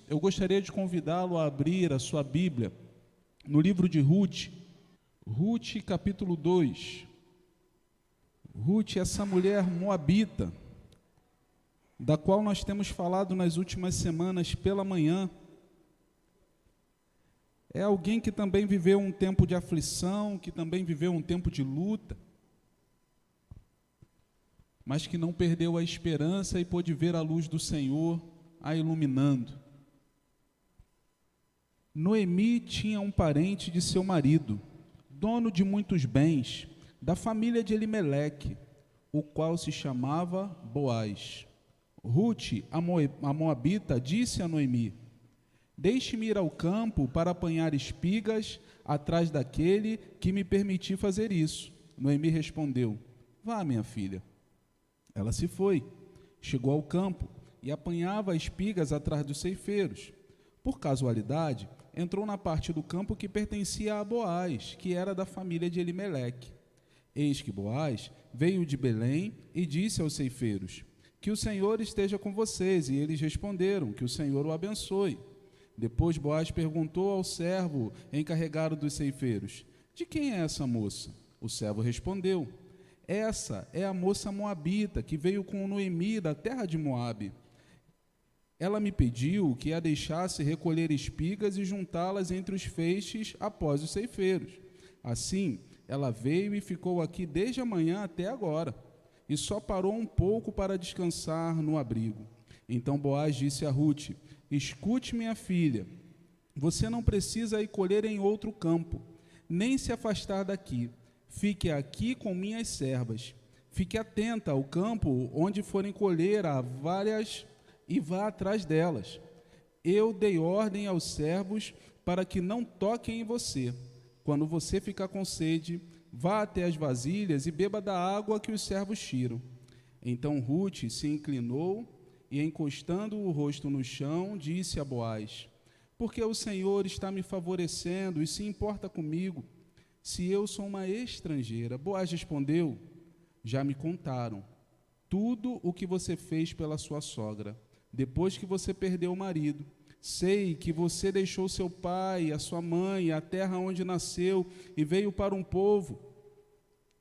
eu gostaria de convidá-lo a abrir a sua Bíblia no livro de Ruth, Ruth capítulo 2. Ruth, essa mulher moabita, da qual nós temos falado nas últimas semanas pela manhã, é alguém que também viveu um tempo de aflição, que também viveu um tempo de luta, mas que não perdeu a esperança e pôde ver a luz do Senhor a iluminando. Noemi tinha um parente de seu marido, dono de muitos bens, da família de Elimeleque, o qual se chamava Boaz. Ruth, a moabita, disse a Noemi: deixe-me ir ao campo para apanhar espigas atrás daquele que me permitir fazer isso. Noemi respondeu: vá, minha filha. Ela se foi, chegou ao campo e apanhava espigas atrás dos ceifeiros. Por casualidade, entrou na parte do campo que pertencia a Boaz, que era da família de Elimeleque. Eis que Boaz veio de Belém e disse aos ceifeiros: que o Senhor esteja com vocês. E eles responderam: que o Senhor o abençoe. Depois Boaz perguntou ao servo encarregado dos ceifeiros: de quem é essa moça? O servo respondeu: essa é a moça moabita que veio com Noemi da terra de Moabe. Ela me pediu que a deixasse recolher espigas e juntá-las entre os feixes após os ceifeiros. Assim, ela veio e ficou aqui desde a manhã até agora, e só parou um pouco para descansar no abrigo. Então Boaz disse a Ruth: escute, minha filha, você não precisa ir colher em outro campo, nem se afastar daqui. Fique aqui com minhas servas. Fique atenta ao campo onde forem colher a várias e vá atrás delas. Eu dei ordem aos servos para que não toquem em você. Quando você ficar com sede, vá até as vasilhas e beba da água que os servos tiram. Então Ruth se inclinou e, encostando o rosto no chão, disse a Boaz: porque o Senhor está me favorecendo e se importa comigo, se eu sou uma estrangeira. Boaz respondeu: já me contaram tudo o que você fez pela sua sogra, depois que você perdeu o marido. Sei que você deixou seu pai, a sua mãe, a terra onde nasceu e veio para um povo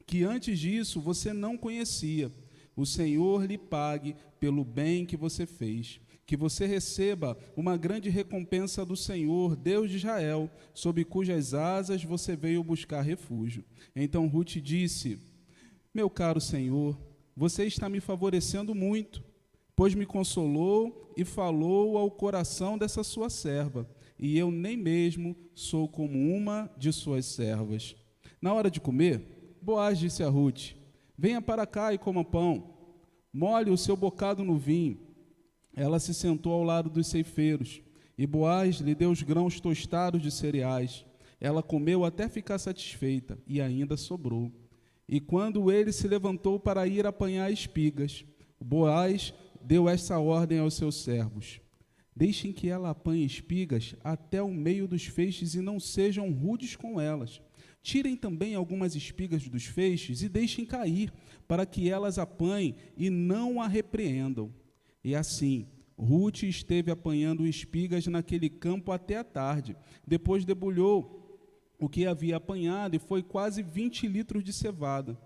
que antes disso você não conhecia. O Senhor lhe pague pelo bem que você fez, que você receba uma grande recompensa do Senhor, Deus de Israel, sob cujas asas você veio buscar refúgio. Então Ruth disse: meu caro Senhor, você está me favorecendo muito, pois me consolou e falou ao coração dessa sua serva, e eu nem mesmo sou como uma de suas servas. Na hora de comer, Boaz disse a Ruth: venha para cá e coma pão, molhe o seu bocado no vinho. Ela se sentou ao lado dos ceifeiros, e Boaz lhe deu os grãos tostados de cereais. Ela comeu até ficar satisfeita, e ainda sobrou. E quando ele se levantou para ir apanhar espigas, Boaz deu essa ordem aos seus servos: deixem que ela apanhe espigas até o meio dos feixes e não sejam rudes com elas. Tirem também algumas espigas dos feixes e deixem cair, para que elas apanhem e não a repreendam. E assim, Ruth esteve apanhando espigas naquele campo até a tarde. Depois debulhou o que havia apanhado e foi quase 20 litros de cevada.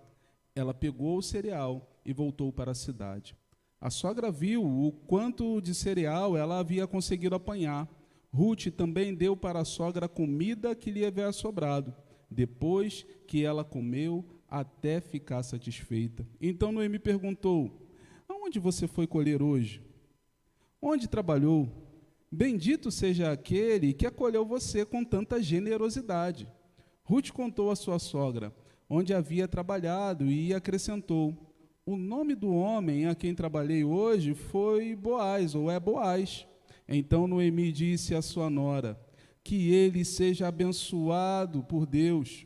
Ela pegou o cereal e voltou para a cidade. A sogra viu o quanto de cereal ela havia conseguido apanhar. Ruth também deu para a sogra a comida que lhe havia sobrado, depois que ela comeu até ficar satisfeita. Então Noemi perguntou: aonde você foi colher hoje? Onde trabalhou? Bendito seja aquele que acolheu você com tanta generosidade. Ruth contou à sua sogra onde havia trabalhado e acrescentou: o nome do homem a quem trabalhei hoje foi Boaz, ou é Boaz. Então Noemi disse à sua nora: que ele seja abençoado por Deus,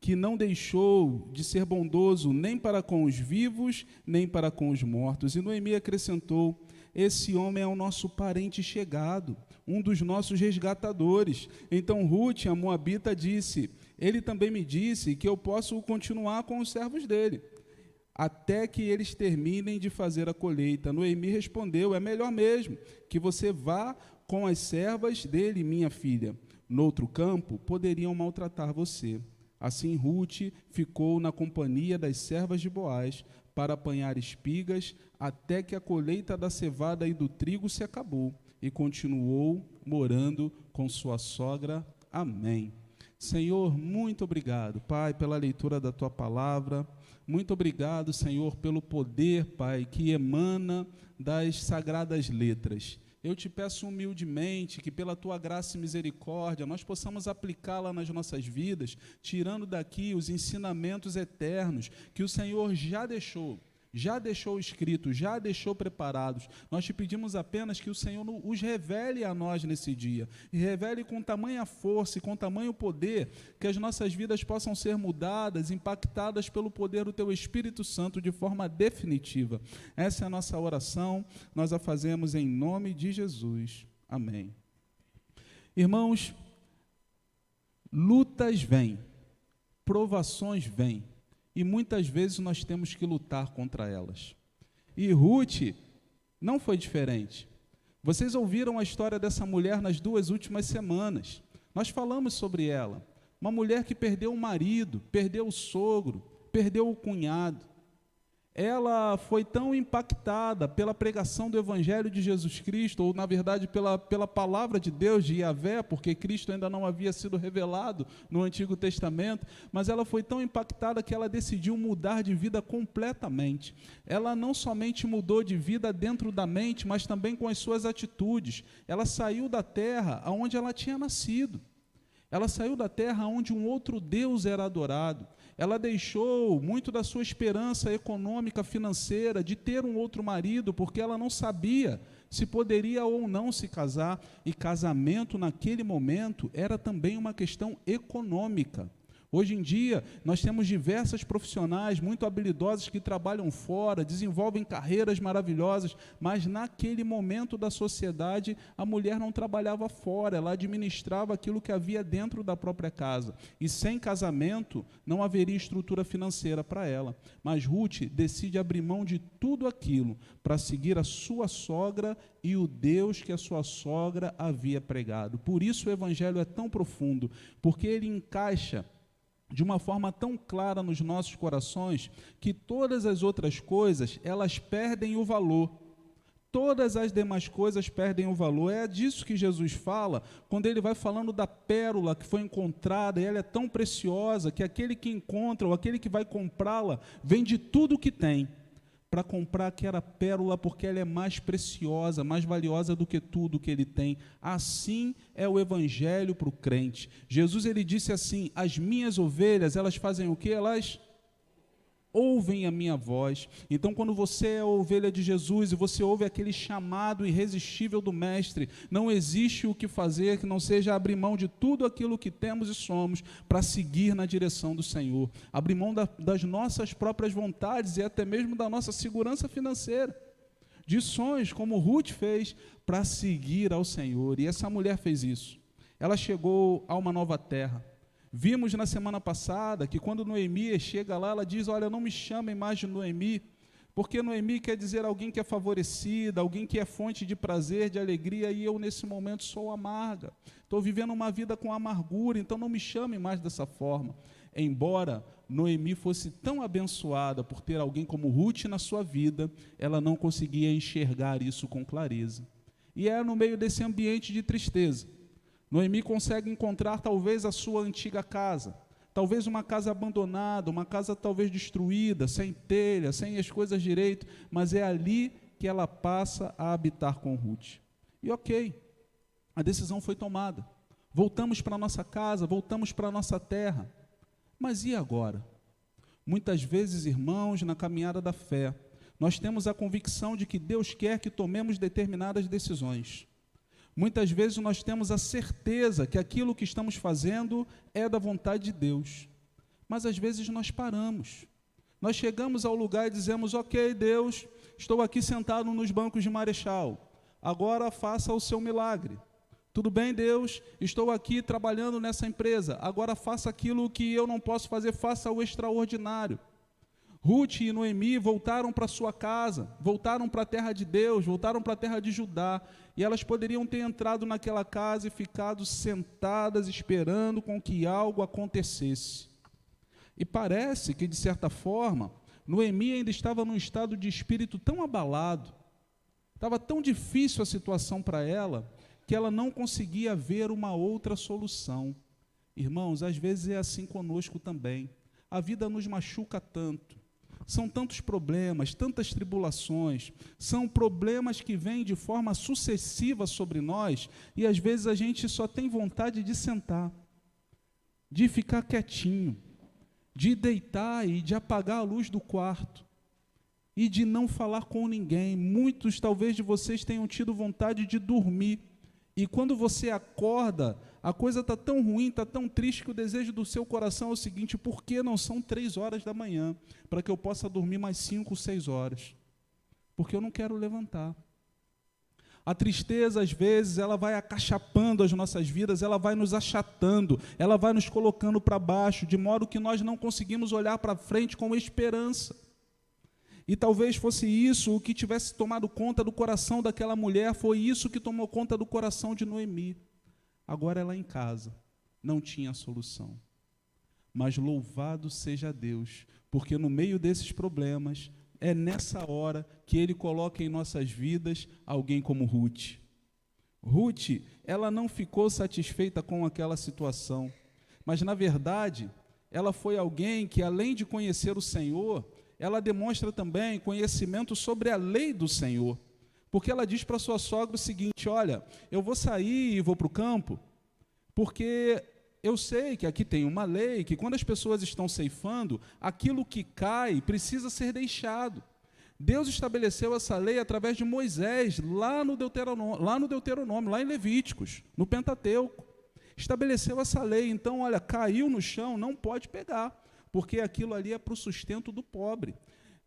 que não deixou de ser bondoso nem para com os vivos, nem para com os mortos. E Noemi acrescentou: esse homem é o nosso parente chegado, um dos nossos resgatadores. Então Ruth, a moabita, disse: ele também me disse que eu posso continuar com os servos dele. até que eles terminem de fazer a colheita. Noemi respondeu: é melhor mesmo que você vá com as servas dele, minha filha. Noutro campo, poderiam maltratar você. Assim, Rute ficou na companhia das servas de Boaz para apanhar espigas, até que a colheita da cevada e do trigo se acabou, e continuou morando com sua sogra. Amém. Senhor, muito obrigado, Pai, pela leitura da Tua palavra. Muito obrigado, Senhor, pelo poder, Pai, que emana das sagradas letras. Eu te peço humildemente que, pela Tua graça e misericórdia, nós possamos aplicá-la nas nossas vidas, tirando daqui os ensinamentos eternos que o Senhor já deixou escritos, já deixou preparados. Nós te pedimos apenas que o Senhor os revele a nós nesse dia, e revele com tamanha força e com tamanho poder, que as nossas vidas possam ser mudadas, impactadas pelo poder do Teu Espírito Santo de forma definitiva. Essa é a nossa oração, nós a fazemos em nome de Jesus. Amém. Irmãos, lutas vêm, provações vêm, e muitas vezes nós temos que lutar contra elas. E Rute não foi diferente. Vocês ouviram a história dessa mulher nas 2 últimas semanas. Nós falamos sobre ela. Uma mulher que perdeu o marido, perdeu o sogro, perdeu o cunhado. Ela foi tão impactada pela pregação do Evangelho de Jesus Cristo, ou na verdade pela palavra de Deus, de Yahvé, porque Cristo ainda não havia sido revelado no Antigo Testamento, mas ela foi tão impactada que ela decidiu mudar de vida completamente. Ela não somente mudou de vida dentro da mente, mas também com as suas atitudes. Ela saiu da terra onde ela tinha nascido. Ela saiu da terra onde um outro Deus era adorado. Ela deixou muito da sua esperança econômica, financeira, de ter um outro marido, porque ela não sabia se poderia ou não se casar. E casamento, naquele momento, era também uma questão econômica. Hoje em dia, nós temos diversas profissionais muito habilidosas que trabalham fora, desenvolvem carreiras maravilhosas, mas naquele momento da sociedade, a mulher não trabalhava fora, ela administrava aquilo que havia dentro da própria casa. E sem casamento, não haveria estrutura financeira para ela. Mas Rute decide abrir mão de tudo aquilo para seguir a sua sogra e o Deus que a sua sogra havia pregado. Por isso o Evangelho é tão profundo, porque ele encaixa de uma forma tão clara nos nossos corações, que todas as outras coisas, elas perdem o valor. Todas as demais coisas perdem o valor. É disso que Jesus fala, quando ele vai falando da pérola que foi encontrada, e ela é tão preciosa, que aquele que encontra, ou aquele que vai comprá-la, vende tudo o que tem, para comprar aquela pérola, porque ela é mais preciosa, mais valiosa do que tudo que ele tem. Assim é o Evangelho para o crente. Jesus, ele disse assim: as minhas ovelhas, elas fazem o quê? Elas ouvem a minha voz. Então, quando você é a ovelha de Jesus e você ouve aquele chamado irresistível do Mestre, não existe o que fazer que não seja abrir mão de tudo aquilo que temos e somos para seguir na direção do Senhor. Abrir mão das nossas próprias vontades e até mesmo da nossa segurança financeira, de sonhos, como Rute fez, para seguir ao Senhor. E essa mulher fez isso. Ela chegou a uma nova terra. Vimos na semana passada que quando Noemi chega lá, ela diz: olha, não me chamem mais de Noemi, porque Noemi quer dizer alguém que é favorecida, alguém que é fonte de prazer, de alegria, e eu nesse momento sou amarga, estou vivendo uma vida com amargura, então não me chamem mais dessa forma. Embora Noemi fosse tão abençoada por ter alguém como Rute na sua vida, ela não conseguia enxergar isso com clareza. E é no meio desse ambiente de tristeza, Noemi consegue encontrar talvez a sua antiga casa, talvez uma casa abandonada, uma casa talvez destruída, sem telha, sem as coisas direito, mas é ali que ela passa a habitar com Rute. E ok, a decisão foi tomada, voltamos para a nossa casa, voltamos para a nossa terra, mas e agora? Muitas vezes, irmãos, na caminhada da fé, nós temos a convicção de que Deus quer que tomemos determinadas decisões. Muitas vezes nós temos a certeza que aquilo que estamos fazendo é da vontade de Deus. Mas às vezes nós paramos. Nós chegamos ao lugar e dizemos: ok, Deus, estou aqui sentado nos bancos de Marechal, agora faça o seu milagre. Tudo bem, Deus, estou aqui trabalhando nessa empresa, agora faça aquilo que eu não posso fazer, faça o extraordinário. Ruth e Noemi voltaram para sua casa, voltaram para a terra de Deus, voltaram para a terra de Judá, e elas poderiam ter entrado naquela casa e ficado sentadas esperando com que algo acontecesse. E parece que, de certa forma, Noemi ainda estava num estado de espírito tão abalado, estava tão difícil a situação para ela, que ela não conseguia ver uma outra solução. Irmãos, às vezes é assim conosco também. A vida nos machuca tanto. São tantos problemas, tantas tribulações, são problemas que vêm de forma sucessiva sobre nós, e às vezes a gente só tem vontade de sentar, de ficar quietinho, de deitar e de apagar a luz do quarto, e de não falar com ninguém. Muitos, talvez, de vocês tenham tido vontade de dormir, e quando você acorda, a coisa está tão ruim, está tão triste, que o desejo do seu coração é o seguinte: por que não são 3 horas da manhã, para que eu possa dormir mais 5, 6 horas? Porque eu não quero levantar. A tristeza, às vezes, ela vai acachapando as nossas vidas, ela vai nos achatando, ela vai nos colocando para baixo, de modo que nós não conseguimos olhar para frente com esperança. E talvez fosse isso o que tivesse tomado conta do coração daquela mulher, foi isso que tomou conta do coração de Noemi. Agora ela em casa, não tinha solução. Mas louvado seja Deus, porque no meio desses problemas, é nessa hora que Ele coloca em nossas vidas alguém como Ruth. Ruth, ela não ficou satisfeita com aquela situação, mas na verdade, ela foi alguém que, além de conhecer o Senhor, ela demonstra também conhecimento sobre a lei do Senhor, porque ela diz para sua sogra o seguinte: olha, eu vou sair e vou para o campo, porque eu sei que aqui tem uma lei, que quando as pessoas estão ceifando, aquilo que cai precisa ser deixado. Deus estabeleceu essa lei através de Moisés, lá no Deuteronômio, lá em Levíticos, no Pentateuco. Estabeleceu essa lei. Então, olha, caiu no chão, não pode pegar, porque aquilo ali é para o sustento do pobre.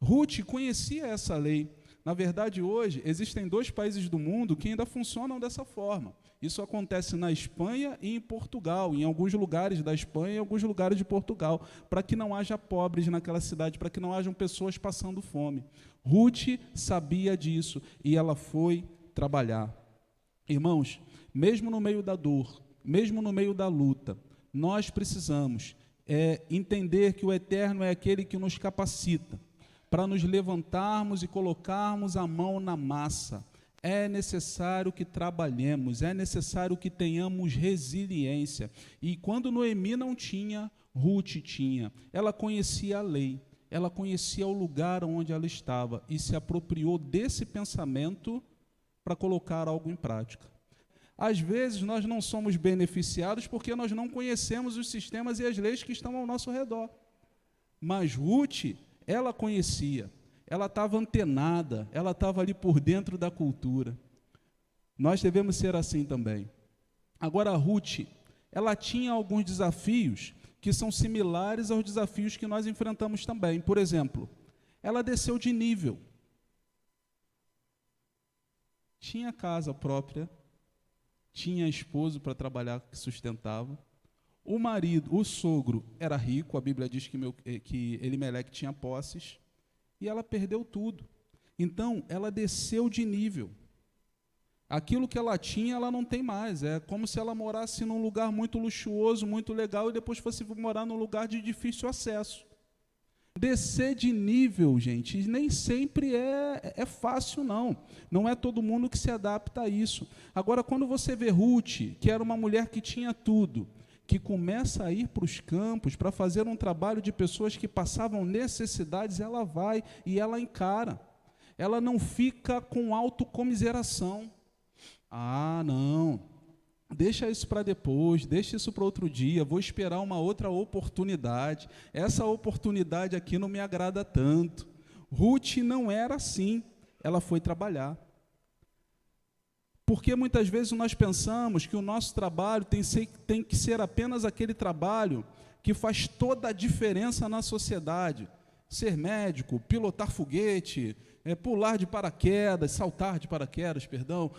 Ruth conhecia essa lei. Na verdade, hoje, existem 2 países do mundo que ainda funcionam dessa forma. Isso acontece na Espanha e em Portugal, em alguns lugares da Espanha e em alguns lugares de Portugal, para que não haja pobres naquela cidade, para que não hajam pessoas passando fome. Ruth sabia disso e ela foi trabalhar. Irmãos, mesmo no meio da dor, mesmo no meio da luta, nós precisamos entender que o Eterno é aquele que nos capacita para nos levantarmos e colocarmos a mão na massa. É necessário que trabalhemos, é necessário que tenhamos resiliência. E quando Noemi não tinha, Ruth tinha. Ela conhecia a lei, ela conhecia o lugar onde ela estava e se apropriou desse pensamento para colocar algo em prática. Às vezes nós não somos beneficiados porque nós não conhecemos os sistemas e as leis que estão ao nosso redor. Mas Ruth, ela conhecia, ela estava antenada, ela estava ali por dentro da cultura. Nós devemos ser assim também. Agora, Ruth, ela tinha alguns desafios que são similares aos desafios que nós enfrentamos também. Por exemplo, ela desceu de nível. Tinha casa própria, tinha esposo para trabalhar que sustentava. O marido, o sogro, era rico, a Bíblia diz que Elimeleque tinha posses, e ela perdeu tudo. Então, ela desceu de nível. Aquilo que ela tinha, ela não tem mais. É como se ela morasse num lugar muito luxuoso, muito legal, e depois fosse morar num lugar de difícil acesso. Descer de nível, gente, nem sempre é fácil, não. Não é todo mundo que se adapta a isso. Agora, quando você vê Ruth, que era uma mulher que tinha tudo, que começa a ir para os campos para fazer um trabalho de pessoas que passavam necessidades, ela vai e ela encara. Ela não fica com autocomiseração. Ah, não, deixa isso para depois, deixa isso para outro dia, vou esperar uma outra oportunidade. Essa oportunidade aqui não me agrada tanto. Ruth não era assim, ela foi trabalhar. Porque muitas vezes nós pensamos que o nosso trabalho tem que ser apenas aquele trabalho que faz toda a diferença na sociedade. Ser médico, pilotar foguete, pular de paraquedas, saltar de paraquedas, perdão.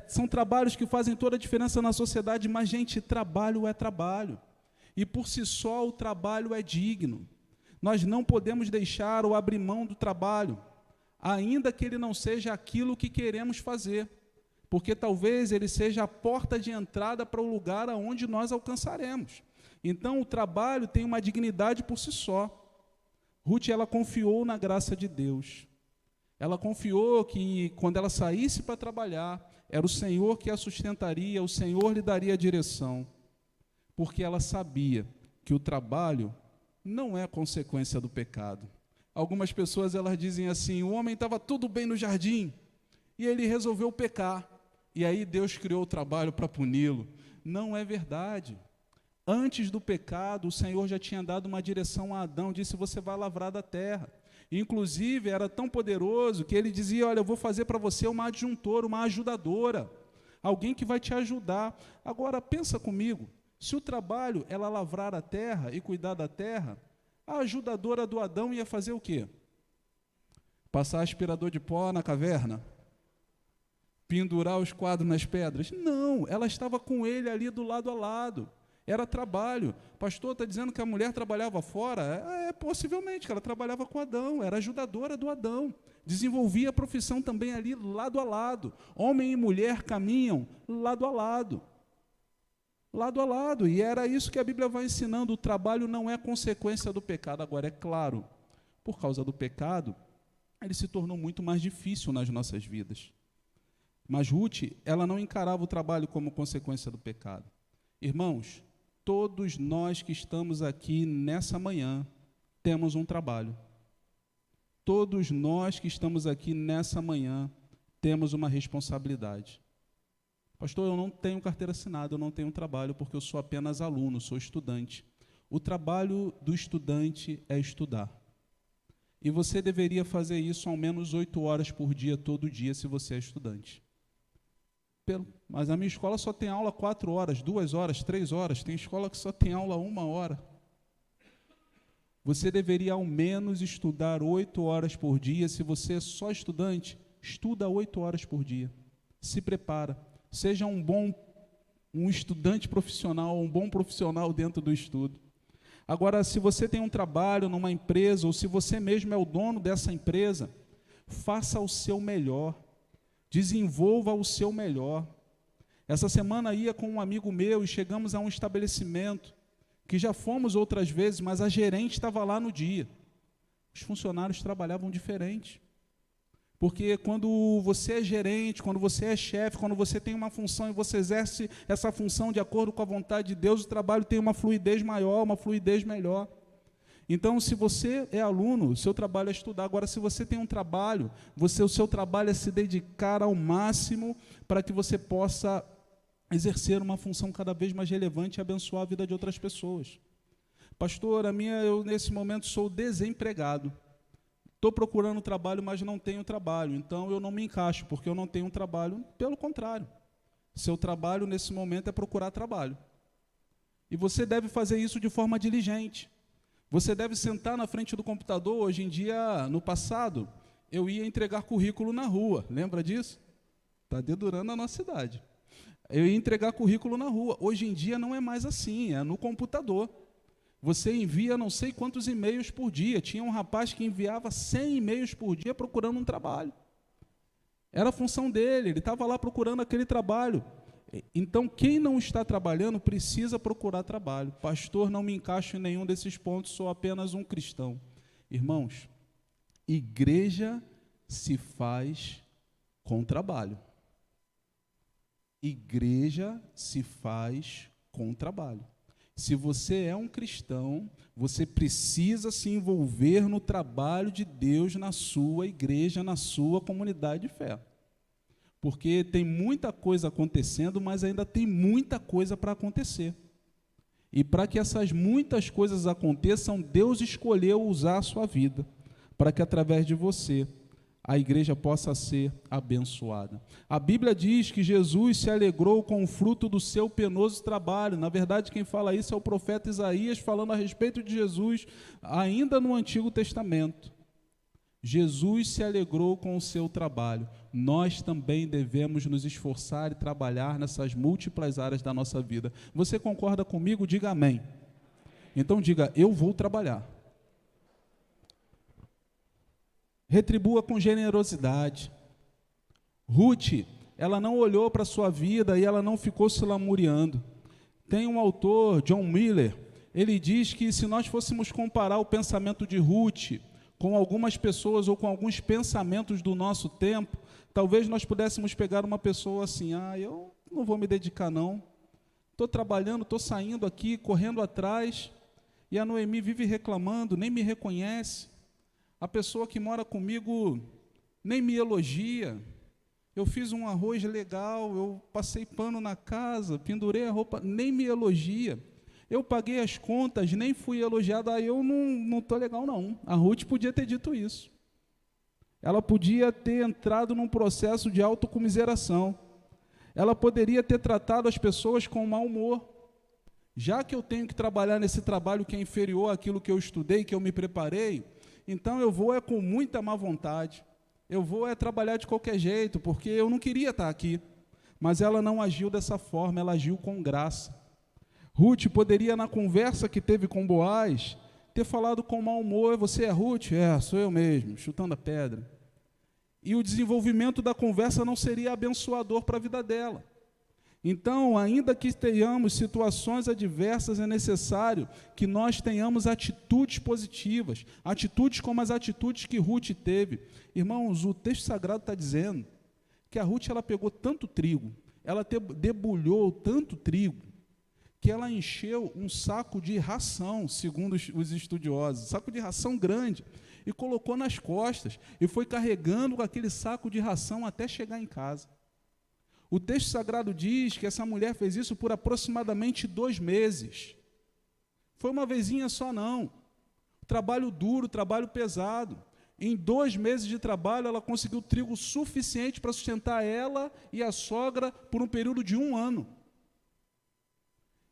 São trabalhos que fazem toda a diferença na sociedade, mas, gente, trabalho é trabalho. E por si só o trabalho é digno. Nós não podemos deixar ou abrir mão do trabalho, ainda que ele não seja aquilo que queremos fazer, porque talvez ele seja a porta de entrada para o lugar aonde nós alcançaremos. Então, o trabalho tem uma dignidade por si só. Ruth, ela confiou na graça de Deus. Ela confiou que, quando ela saísse para trabalhar, era o Senhor que a sustentaria, o Senhor lhe daria a direção, porque ela sabia que o trabalho não é consequência do pecado. Algumas pessoas, elas dizem assim, o homem estava tudo bem no jardim, e ele resolveu pecar, e aí Deus criou o trabalho para puni-lo. Não é verdade. Antes do pecado, o Senhor já tinha dado uma direção a Adão, disse, você vai lavrar da terra. Inclusive, era tão poderoso que ele dizia, olha, eu vou fazer para você uma adjuntora, uma ajudadora, alguém que vai te ajudar. Agora, pensa comigo, se o trabalho era lavrar a terra e cuidar da terra, a ajudadora do Adão ia fazer o quê? Passar aspirador de pó na caverna? Pendurar os quadros nas pedras? Não, ela estava com ele ali do lado a lado. Era trabalho. Pastor, está dizendo que a mulher trabalhava fora? Possivelmente, que ela trabalhava com Adão, era ajudadora do Adão. Desenvolvia a profissão também ali, lado a lado. Homem e mulher caminham lado a lado. Lado a lado. E era isso que a Bíblia vai ensinando. O trabalho não é consequência do pecado. Agora, é claro, por causa do pecado, ele se tornou muito mais difícil nas nossas vidas. Mas Ruth, ela não encarava o trabalho como consequência do pecado. Irmãos, todos nós que estamos aqui nessa manhã temos um trabalho. Todos nós que estamos aqui nessa manhã temos uma responsabilidade. Pastor, eu não tenho carteira assinada, eu não tenho trabalho porque eu sou apenas aluno, sou estudante. O trabalho do estudante é estudar. E você deveria fazer isso ao menos 8 horas por dia, todo dia, se você é estudante. Mas a minha escola só tem aula 4 horas, 2 horas, 3 horas. Tem escola que só tem aula 1 hora. Você deveria ao menos estudar 8 horas por dia. Se você é só estudante, estuda 8 horas por dia. Se prepara. Seja um estudante profissional, um bom profissional dentro do estudo. Agora, se você tem um trabalho numa empresa, ou se você mesmo é o dono dessa empresa, faça o seu melhor. Desenvolva o seu melhor. Essa semana ia com um amigo meu e chegamos a um estabelecimento que já fomos outras vezes, mas a gerente estava lá no dia. Os funcionários trabalhavam diferente. Porque quando você é gerente, quando você é chefe, quando você tem uma função e você exerce essa função de acordo com a vontade de Deus, o trabalho tem uma fluidez maior, uma fluidez melhor. Então, se você é aluno, o seu trabalho é estudar. Agora, se você tem um trabalho, o seu trabalho é se dedicar ao máximo para que você possa exercer uma função cada vez mais relevante e abençoar a vida de outras pessoas. Pastor, eu nesse momento sou desempregado. Estou procurando trabalho, mas não tenho trabalho. Então, eu não me encaixo, porque eu não tenho trabalho. Pelo contrário, seu trabalho nesse momento é procurar trabalho. E você deve fazer isso de forma diligente. Você deve sentar na frente do computador. Hoje em dia, no passado, eu ia entregar currículo na rua. Lembra disso? Está dedurando a nossa idade. Eu ia entregar currículo na rua. Hoje em dia não é mais assim, é no computador. Você envia não sei quantos e-mails por dia. Tinha um rapaz que enviava 100 e-mails por dia procurando um trabalho. Era a função dele, ele estava lá procurando aquele trabalho. Então, quem não está trabalhando precisa procurar trabalho. Pastor, não me encaixo em nenhum desses pontos, sou apenas um cristão. Irmãos, igreja se faz com trabalho. Igreja se faz com trabalho. Se você é um cristão, você precisa se envolver no trabalho de Deus na sua igreja, na sua comunidade de fé. Porque tem muita coisa acontecendo, mas ainda tem muita coisa para acontecer. E para que essas muitas coisas aconteçam, Deus escolheu usar a sua vida, para que através de você a igreja possa ser abençoada. A Bíblia diz que Jesus se alegrou com o fruto do seu penoso trabalho. Na verdade, quem fala isso é o profeta Isaías, falando a respeito de Jesus, ainda no Antigo Testamento. Jesus se alegrou com o seu trabalho. Nós também devemos nos esforçar e trabalhar nessas múltiplas áreas da nossa vida. Você concorda comigo? Diga amém. Então diga, eu vou trabalhar. retribua com generosidade. Ruth, ela não olhou para a sua vida e ela não ficou se lamuriando. Tem um autor, John Miller, ele diz que se nós fôssemos comparar o pensamento de Ruth com algumas pessoas ou com alguns pensamentos do nosso tempo, talvez nós pudéssemos pegar uma pessoa assim, eu não vou me dedicar não, estou trabalhando, estou saindo aqui, correndo atrás, e a Noemi vive reclamando, nem me reconhece, a pessoa que mora comigo nem me elogia, eu fiz um arroz legal, eu passei pano na casa, pendurei a roupa, nem me elogia. Eu paguei as contas, nem fui elogiado, eu não estou legal não. A Ruth podia ter dito isso. Ela podia ter entrado num processo de autocomiseração. Ela poderia ter tratado as pessoas com mau humor. Já que eu tenho que trabalhar nesse trabalho que é inferior àquilo que eu estudei, que eu me preparei, então eu vou com muita má vontade. Eu vou trabalhar de qualquer jeito, porque eu não queria estar aqui. Mas ela não agiu dessa forma, ela agiu com graça. Ruth poderia, na conversa que teve com Boaz, ter falado com mau humor, você é Ruth? Sou eu mesmo, chutando a pedra. E o desenvolvimento da conversa não seria abençoador para a vida dela. Então, ainda que tenhamos situações adversas, é necessário que nós tenhamos atitudes positivas, atitudes como as atitudes que Ruth teve. Irmãos, o texto sagrado está dizendo que a Ruth ela pegou tanto trigo, ela debulhou tanto trigo, que ela encheu um saco de ração, segundo os estudiosos, saco de ração grande, e colocou nas costas, e foi carregando aquele saco de ração até chegar em casa. O texto sagrado diz que essa mulher fez isso por aproximadamente 2 meses. Foi uma vezinha só não. Trabalho duro, trabalho pesado. Em 2 meses de trabalho, ela conseguiu trigo suficiente para sustentar ela e a sogra por um período de 1 ano.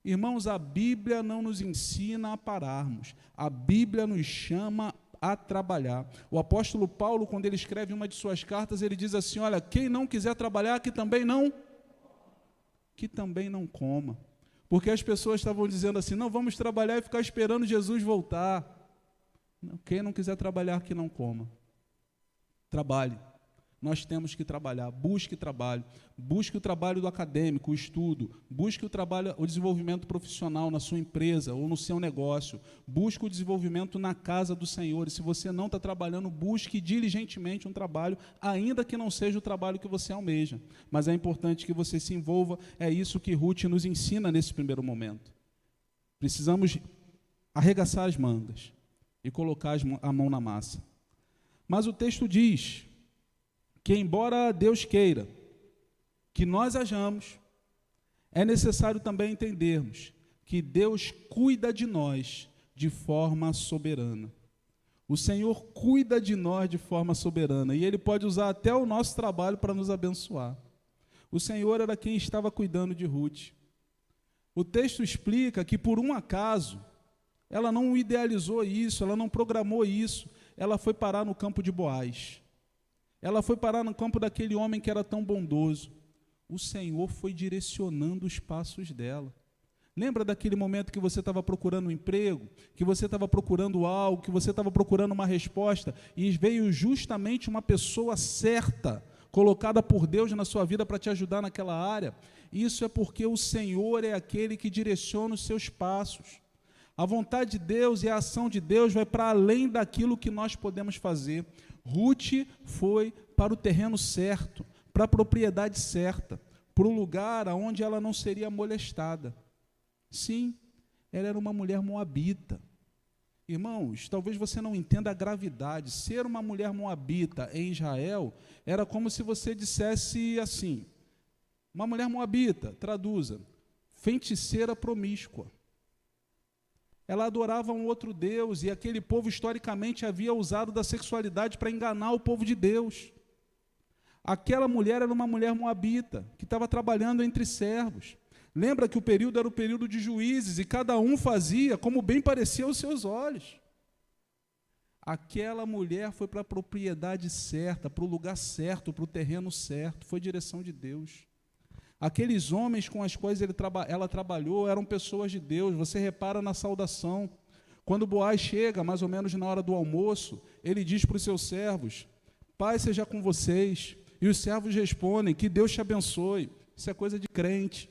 Irmãos, a Bíblia não nos ensina a pararmos. A Bíblia nos chama a trabalhar. O apóstolo Paulo, quando ele escreve uma de suas cartas, ele diz assim, olha, quem não quiser trabalhar, que também não coma. Porque as pessoas estavam dizendo assim, não, vamos trabalhar e ficar esperando Jesus voltar. Não, quem não quiser trabalhar, que não coma. Trabalhe. Nós temos que trabalhar, busque trabalho, busque o trabalho do acadêmico, o estudo, busque o desenvolvimento profissional na sua empresa ou no seu negócio, busque o desenvolvimento na casa do Senhor, e se você não está trabalhando, busque diligentemente um trabalho, ainda que não seja o trabalho que você almeja, mas é importante que você se envolva, é isso que Ruth nos ensina nesse primeiro momento. Precisamos arregaçar as mangas e colocar a mão na massa. Mas o texto diz que, embora Deus queira que nós hajamos, é necessário também entendermos que Deus cuida de nós de forma soberana. O Senhor cuida de nós de forma soberana, e Ele pode usar até o nosso trabalho para nos abençoar. O Senhor era quem estava cuidando de Ruth. O texto explica que, por um acaso, ela não idealizou isso, ela não programou isso, ela foi parar no campo de Boaz. Ela foi parar no campo daquele homem que era tão bondoso. O Senhor foi direcionando os passos dela. Lembra daquele momento que você estava procurando um emprego, que você estava procurando algo, que você estava procurando uma resposta, e veio justamente uma pessoa certa, colocada por Deus na sua vida para te ajudar naquela área? Isso é porque o Senhor é aquele que direciona os seus passos. A vontade de Deus e a ação de Deus vai para além daquilo que nós podemos fazer. Ruth foi para o terreno certo, para a propriedade certa, para o lugar onde ela não seria molestada. Sim, ela era uma mulher moabita. Irmãos, talvez você não entenda a gravidade. Ser uma mulher moabita em Israel era como se você dissesse assim, uma mulher moabita, traduza, feiticeira promíscua. Ela adorava um outro Deus, e aquele povo historicamente havia usado da sexualidade para enganar o povo de Deus. Aquela mulher era uma mulher moabita, que estava trabalhando entre servos. Lembra que o período era o período de juízes, e cada um fazia como bem parecia aos seus olhos. Aquela mulher foi para a propriedade certa, para o lugar certo, para o terreno certo, foi direção de Deus. Aqueles homens com os quais ela trabalhou eram pessoas de Deus. Você repara na saudação. Quando Boaz chega, mais ou menos na hora do almoço, ele diz para os seus servos: paz seja com vocês. E os servos respondem: que Deus te abençoe. Isso é coisa de crente.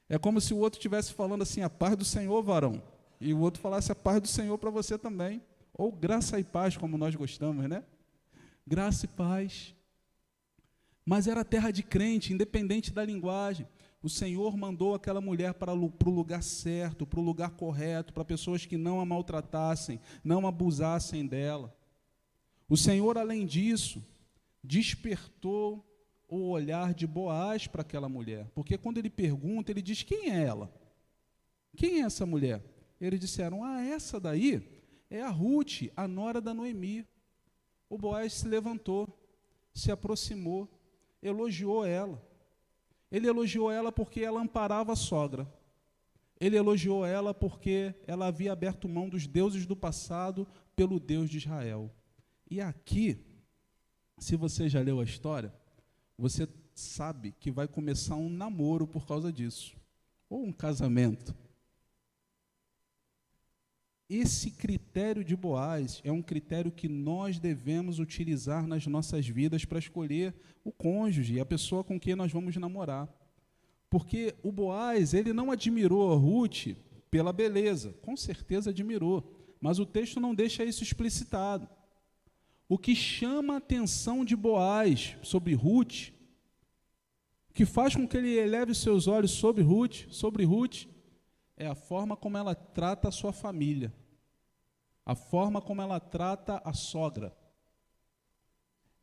É como se o outro estivesse falando assim: a paz do Senhor, varão. E o outro falasse: a paz do Senhor para você também. Ou graça e paz, como nós gostamos, né? Graça e paz. Mas era terra de crente, independente da linguagem. O Senhor mandou aquela mulher para o lugar certo, para o lugar correto, para pessoas que não a maltratassem, não abusassem dela. O Senhor, além disso, despertou o olhar de Boaz para aquela mulher. Porque quando ele pergunta, ele diz: quem é ela? Quem é essa mulher? Eles disseram: essa daí é a Ruth, a nora da Noemi. O Boaz se levantou, se aproximou, elogiou ela. Ele elogiou ela porque ela amparava a sogra. Ele elogiou ela porque ela havia aberto mão dos deuses do passado pelo Deus de Israel. E aqui, se você já leu a história, você sabe que vai começar um namoro por causa disso, ou um casamento. Esse critério de Boaz é um critério que nós devemos utilizar nas nossas vidas para escolher o cônjuge, a pessoa com quem nós vamos namorar. Porque o Boaz, ele não admirou a Ruth pela beleza, com certeza admirou, mas o texto não deixa isso explicitado. O que chama a atenção de Boaz sobre Ruth, que faz com que ele eleve os seus olhos sobre Ruth, é a forma como ela trata a sua família, a forma como ela trata a sogra,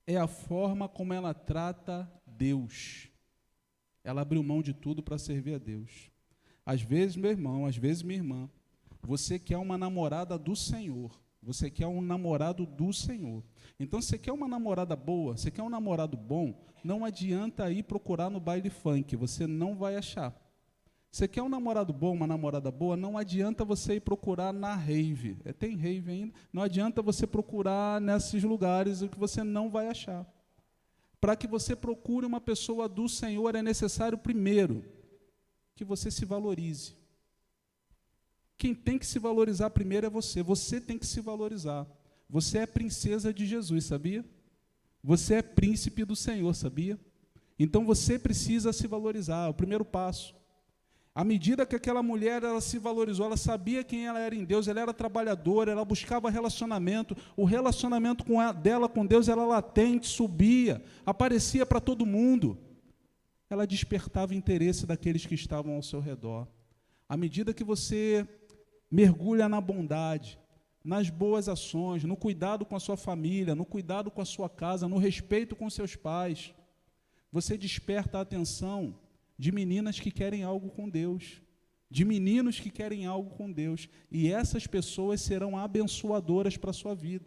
é a forma como ela trata Deus. Ela abriu mão de tudo para servir a Deus. Às vezes, meu irmão, às vezes, minha irmã, você quer uma namorada do Senhor, você quer um namorado do Senhor. Então, se você quer uma namorada boa, você quer um namorado bom, não adianta ir procurar no baile funk, você não vai achar. Você quer um namorado bom, uma namorada boa, não adianta você ir procurar na rave. Tem rave ainda? Não adianta você procurar nesses lugares, o que você não vai achar. Para que você procure uma pessoa do Senhor, é necessário, primeiro, que você se valorize. Quem tem que se valorizar primeiro é você. Você tem que se valorizar. Você é princesa de Jesus, sabia? Você é príncipe do Senhor, sabia? Então você precisa se valorizar, é o primeiro passo. À medida que aquela mulher ela se valorizou, ela sabia quem ela era em Deus, ela era trabalhadora, ela buscava relacionamento, o relacionamento dela com Deus era latente, subia, aparecia para todo mundo. Ela despertava o interesse daqueles que estavam ao seu redor. À medida que você mergulha na bondade, nas boas ações, no cuidado com a sua família, no cuidado com a sua casa, no respeito com seus pais, você desperta a atenção de meninas que querem algo com Deus, de meninos que querem algo com Deus, e essas pessoas serão abençoadoras para a sua vida.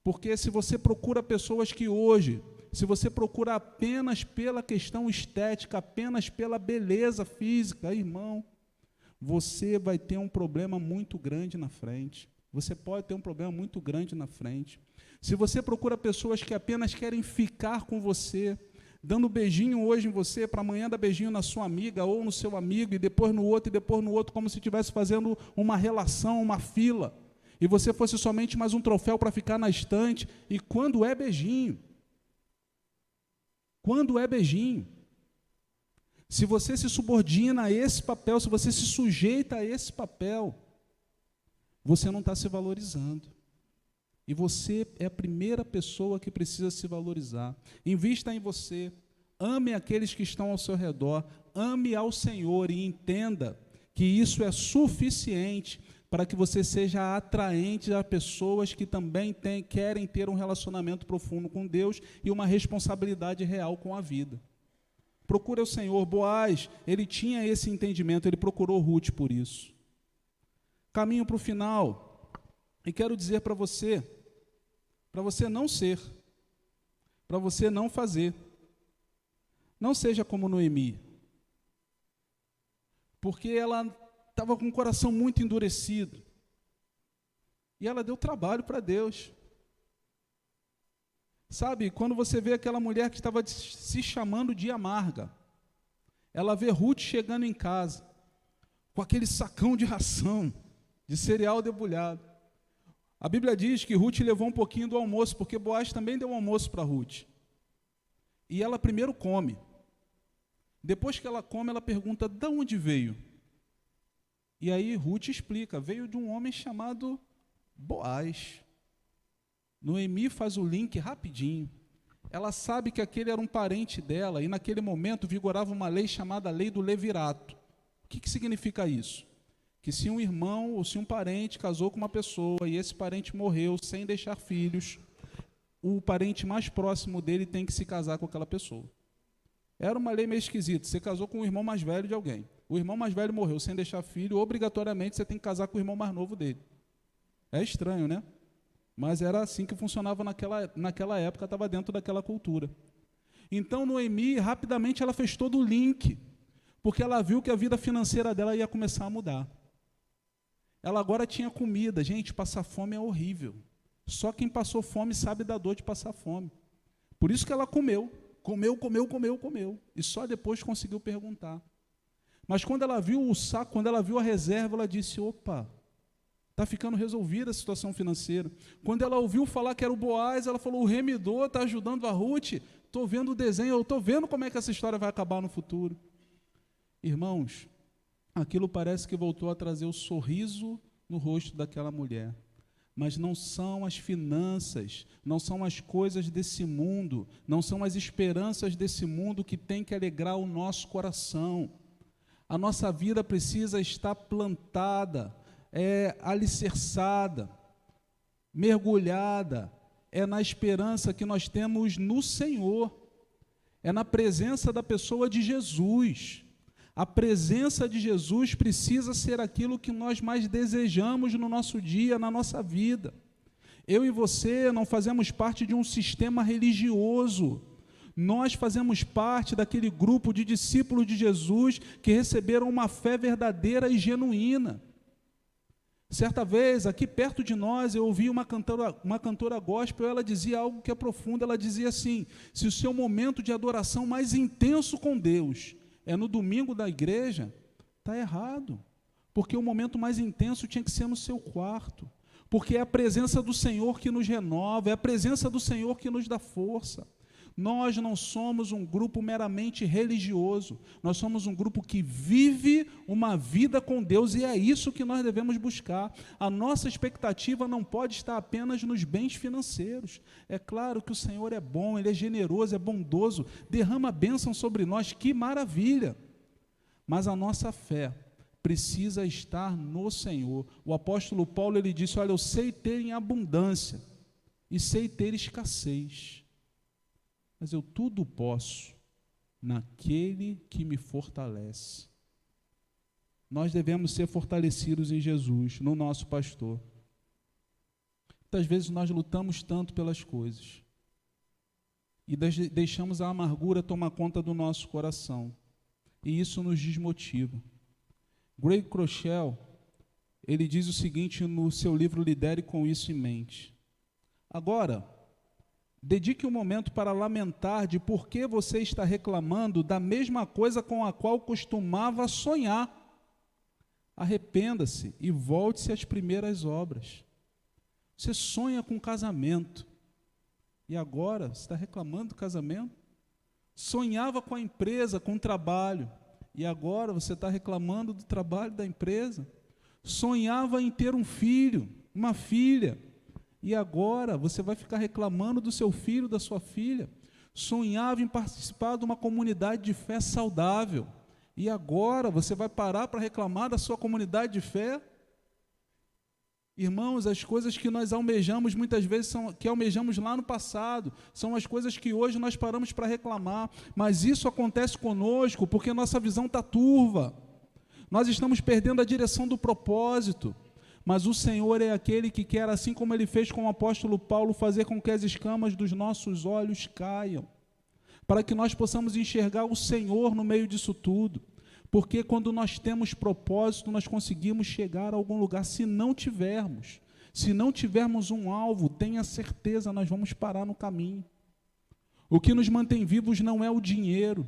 Porque se você procura pessoas que hoje, se você procura apenas pela questão estética, apenas pela beleza física, irmão, você vai ter um problema muito grande na frente. Você pode ter um problema muito grande na frente. Se você procura pessoas que apenas querem ficar com você, dando beijinho hoje em você, para amanhã dar beijinho na sua amiga ou no seu amigo, e depois no outro, como se estivesse fazendo uma relação, uma fila, e você fosse somente mais um troféu para ficar na estante, e quando é beijinho? Quando é beijinho? Se você se subordina a esse papel, se você se sujeita a esse papel, você não está se valorizando. E você é a primeira pessoa que precisa se valorizar. Invista em você, ame aqueles que estão ao seu redor, ame ao Senhor e entenda que isso é suficiente para que você seja atraente a pessoas que também querem ter um relacionamento profundo com Deus e uma responsabilidade real com a vida. Procure o Senhor. Boaz, ele tinha esse entendimento, ele procurou Ruth por isso. Caminho para o final, e quero dizer para você não ser, para você não fazer. Não seja como Noemi, porque ela estava com o coração muito endurecido, e ela deu trabalho para Deus. Sabe, quando você vê aquela mulher que estava se chamando de amarga, ela vê Ruth chegando em casa, com aquele sacão de ração, de cereal debulhado. A Bíblia diz que Ruth levou um pouquinho do almoço, porque Boaz também deu um almoço para Ruth. E ela primeiro come. Depois que ela come, ela pergunta, de onde veio? E aí Ruth explica, veio de um homem chamado Boaz. Noemi faz o link rapidinho. Ela sabe que aquele era um parente dela, e naquele momento vigorava uma lei chamada Lei do Levirato. O que significa isso? Que se um irmão ou se um parente casou com uma pessoa e esse parente morreu sem deixar filhos, o parente mais próximo dele tem que se casar com aquela pessoa. Era uma lei meio esquisita. Você casou com o irmão mais velho de alguém. O irmão mais velho morreu sem deixar filho, obrigatoriamente você tem que casar com o irmão mais novo dele. É estranho, né? Mas era assim que funcionava naquela época, estava dentro daquela cultura. Então, Noemi, rapidamente, ela fez todo o link, porque ela viu que a vida financeira dela ia começar a mudar. Ela agora tinha comida. Gente, passar fome é horrível. Só quem passou fome sabe da dor de passar fome. Por isso que ela comeu. E só depois conseguiu perguntar. Mas quando ela viu o saco, quando ela viu a reserva, ela disse, opa, está ficando resolvida a situação financeira. Quando ela ouviu falar que era o Boaz, ela falou, o remidor está ajudando a Ruth, estou vendo o desenho, eu estou vendo como é que essa história vai acabar no futuro. Irmãos, aquilo parece que voltou a trazer o sorriso no rosto daquela mulher. Mas não são as finanças, não são as coisas desse mundo, não são as esperanças desse mundo que tem que alegrar o nosso coração. A nossa vida precisa estar plantada, alicerçada, mergulhada, na esperança que nós temos no Senhor, na presença da pessoa de Jesus. A presença de Jesus precisa ser aquilo que nós mais desejamos no nosso dia, na nossa vida. Eu e você não fazemos parte de um sistema religioso. Nós fazemos parte daquele grupo de discípulos de Jesus que receberam uma fé verdadeira e genuína. Certa vez, aqui perto de nós, eu ouvi uma cantora gospel, ela dizia algo que é profundo, ela dizia assim, se o seu momento de adoração mais intenso com Deus é no domingo da igreja, está errado, porque o momento mais intenso tinha que ser no seu quarto, porque é a presença do Senhor que nos renova, é a presença do Senhor que nos dá força. Nós não somos um grupo meramente religioso, nós somos um grupo que vive uma vida com Deus, e é isso que nós devemos buscar. A nossa expectativa não pode estar apenas nos bens financeiros. É claro que o Senhor é bom, Ele é generoso, é bondoso, derrama bênção sobre nós, que maravilha! Mas a nossa fé precisa estar no Senhor. O apóstolo Paulo, ele disse, olha, eu sei ter em abundância e sei ter escassez, mas eu tudo posso naquele que me fortalece. Nós devemos ser fortalecidos em Jesus, no nosso pastor. Muitas vezes nós lutamos tanto pelas coisas e deixamos a amargura tomar conta do nosso coração, e isso nos desmotiva. Greg Crochel, ele diz o seguinte no seu livro Lidere com Isso em Mente. Agora, dedique um momento para lamentar de por que você está reclamando da mesma coisa com a qual costumava sonhar. Arrependa-se e volte-se às primeiras obras. Você sonha com casamento e agora você está reclamando do casamento? Sonhava com a empresa, com o trabalho e agora você está reclamando do trabalho da empresa? Sonhava em ter um filho, uma filha, e agora você vai ficar reclamando do seu filho, da sua filha? Sonhava em participar de uma comunidade de fé saudável, e agora você vai parar para reclamar da sua comunidade de fé? Irmãos, as coisas que nós almejamos muitas vezes são que almejamos lá no passado, são as coisas que hoje nós paramos para reclamar, mas isso acontece conosco porque nossa visão está turva, nós estamos perdendo a direção do propósito. Mas o Senhor é aquele que quer, assim como Ele fez com o apóstolo Paulo, fazer com que as escamas dos nossos olhos caiam, para que nós possamos enxergar o Senhor no meio disso tudo, porque quando nós temos propósito, nós conseguimos chegar a algum lugar. Se não tivermos um alvo, tenha certeza, nós vamos parar no caminho. O que nos mantém vivos não é o dinheiro,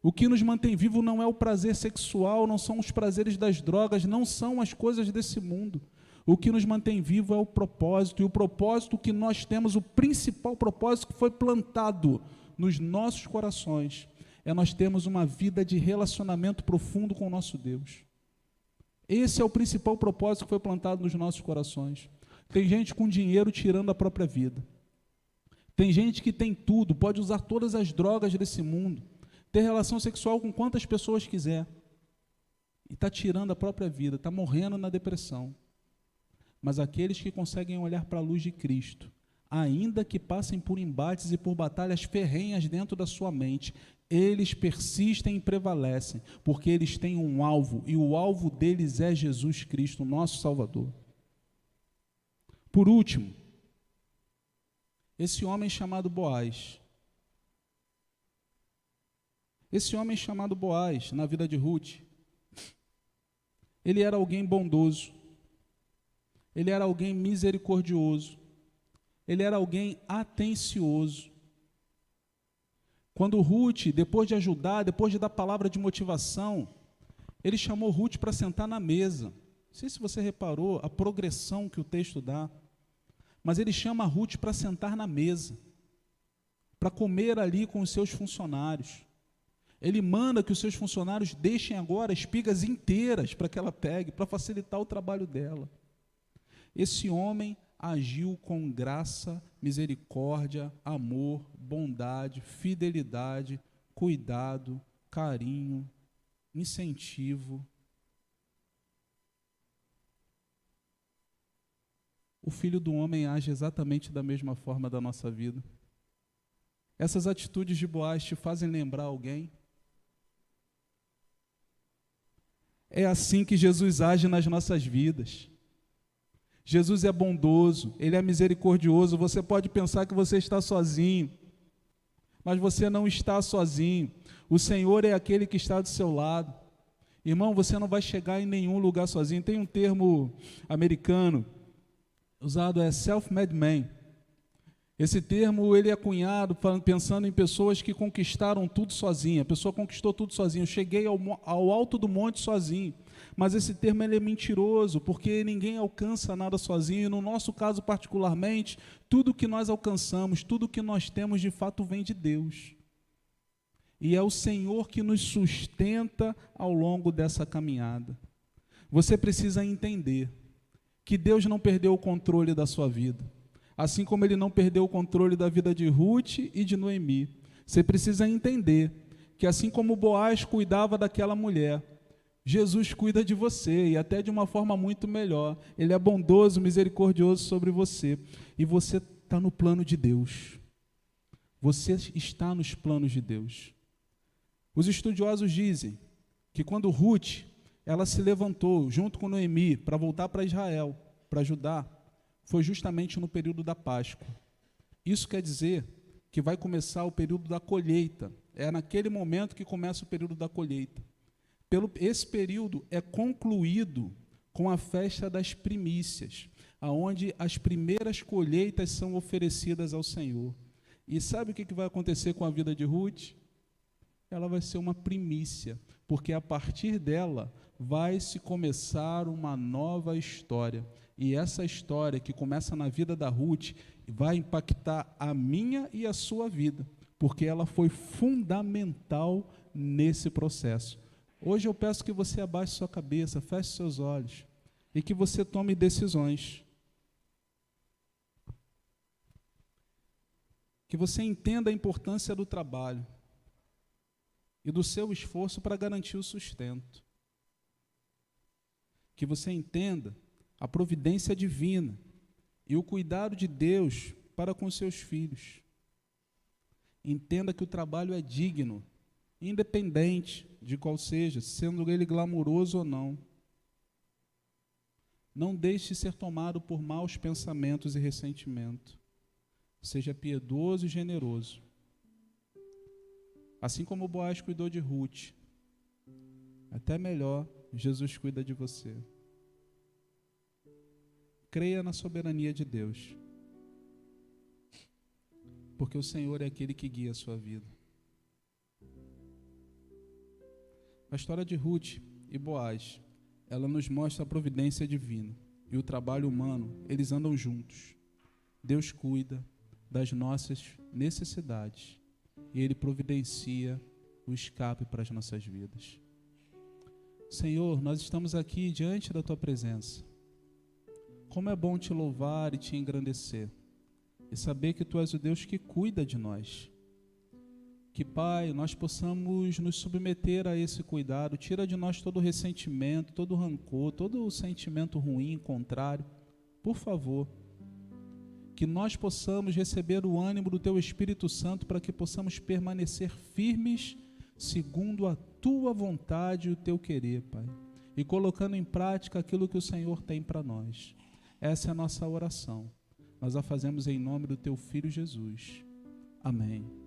o que nos mantém vivo não é o prazer sexual, não são os prazeres das drogas, não são as coisas desse mundo. O que nos mantém vivo é o propósito, e o propósito que nós temos, o principal propósito que foi plantado nos nossos corações, é nós termos uma vida de relacionamento profundo com o nosso Deus. Esse é o principal propósito que foi plantado nos nossos corações. Tem gente com dinheiro tirando a própria vida. Tem gente que tem tudo, pode usar todas as drogas desse mundo, ter relação sexual com quantas pessoas quiser, e está tirando a própria vida, está morrendo na depressão. Mas aqueles que conseguem olhar para a luz de Cristo, ainda que passem por embates e por batalhas ferrenhas dentro da sua mente, eles persistem e prevalecem, porque eles têm um alvo, e o alvo deles é Jesus Cristo, nosso Salvador. Por último, esse homem chamado Boaz. Esse homem chamado Boaz, na vida de Ruth, ele era alguém bondoso, ele era alguém misericordioso, ele era alguém atencioso. Quando Ruth, depois de ajudar, depois de dar palavra de motivação, ele chamou Ruth para sentar na mesa. Não sei se você reparou a progressão que o texto dá, mas ele chama Ruth para sentar na mesa, para comer ali com os seus funcionários. Ele manda que os seus funcionários deixem agora espigas inteiras para que ela pegue, para facilitar o trabalho dela. Esse homem agiu com graça, misericórdia, amor, bondade, fidelidade, cuidado, carinho, incentivo. O Filho do Homem age exatamente da mesma forma da nossa vida. Essas atitudes de Boaz te fazem lembrar alguém? É assim que Jesus age nas nossas vidas. Jesus é bondoso, Ele é misericordioso. Você pode pensar que você está sozinho, mas você não está sozinho. O Senhor é aquele que está do seu lado. Irmão, você não vai chegar em nenhum lugar sozinho. Tem um termo americano usado, é self-made man. Esse termo ele é cunhado pensando em pessoas que conquistaram tudo sozinha. A pessoa conquistou tudo sozinha. Eu cheguei ao alto do monte sozinho. Mas esse termo ele é mentiroso, porque ninguém alcança nada sozinho. E no nosso caso particularmente, tudo que nós alcançamos, tudo que nós temos de fato vem de Deus. E é o Senhor que nos sustenta ao longo dessa caminhada. Você precisa entender que Deus não perdeu o controle da sua vida. Assim como Ele não perdeu o controle da vida de Ruth e de Noemi. Você precisa entender que assim como Boaz cuidava daquela mulher, Jesus cuida de você, e até de uma forma muito melhor. Ele é bondoso, misericordioso sobre você. E você está no plano de Deus. Você está nos planos de Deus. Os estudiosos dizem que quando Ruth, ela se levantou junto com Noemi para voltar para Israel, para Judá, foi justamente no período da Páscoa. Isso quer dizer que vai começar o período da colheita. É naquele momento que começa o período da colheita. Esse período é concluído com a festa das primícias, onde as primeiras colheitas são oferecidas ao Senhor. E sabe o que vai acontecer com a vida de Ruth? Ela vai ser uma primícia, porque a partir dela vai se começar uma nova história. E essa história que começa na vida da Ruth vai impactar a minha e a sua vida, porque ela foi fundamental nesse processo. Hoje eu peço que você abaixe sua cabeça, feche seus olhos e que você tome decisões. Que você entenda a importância do trabalho e do seu esforço para garantir o sustento. Que você entenda a providência divina e o cuidado de Deus para com seus filhos. Entenda que o trabalho é digno, independente de qual seja, sendo ele glamouroso ou não. Não deixe ser tomado por maus pensamentos e ressentimento. Seja piedoso e generoso. Assim como Boaz cuidou de Ruth, até melhor, Jesus cuida de você. Creia na soberania de Deus, porque o Senhor é aquele que guia a sua vida. A história de Ruth e Boaz, ela nos mostra a providência divina. e o trabalho humano, eles andam juntos. Deus cuida das nossas necessidades e Ele providencia o escape para as nossas vidas. Senhor, nós estamos aqui diante da Tua presença. Como é bom Te louvar e Te engrandecer e saber que Tu és o Deus que cuida de nós. Que, Pai, nós possamos nos submeter a esse cuidado. Tira de nós todo o ressentimento, todo o rancor, todo o sentimento ruim, contrário. Por favor, que nós possamos receber o ânimo do Teu Espírito Santo para que possamos permanecer firmes segundo a Tua vontade e o Teu querer, Pai. E colocando em prática aquilo que o Senhor tem para nós. Essa é a nossa oração. Nós a fazemos em nome do Teu Filho Jesus. Amém.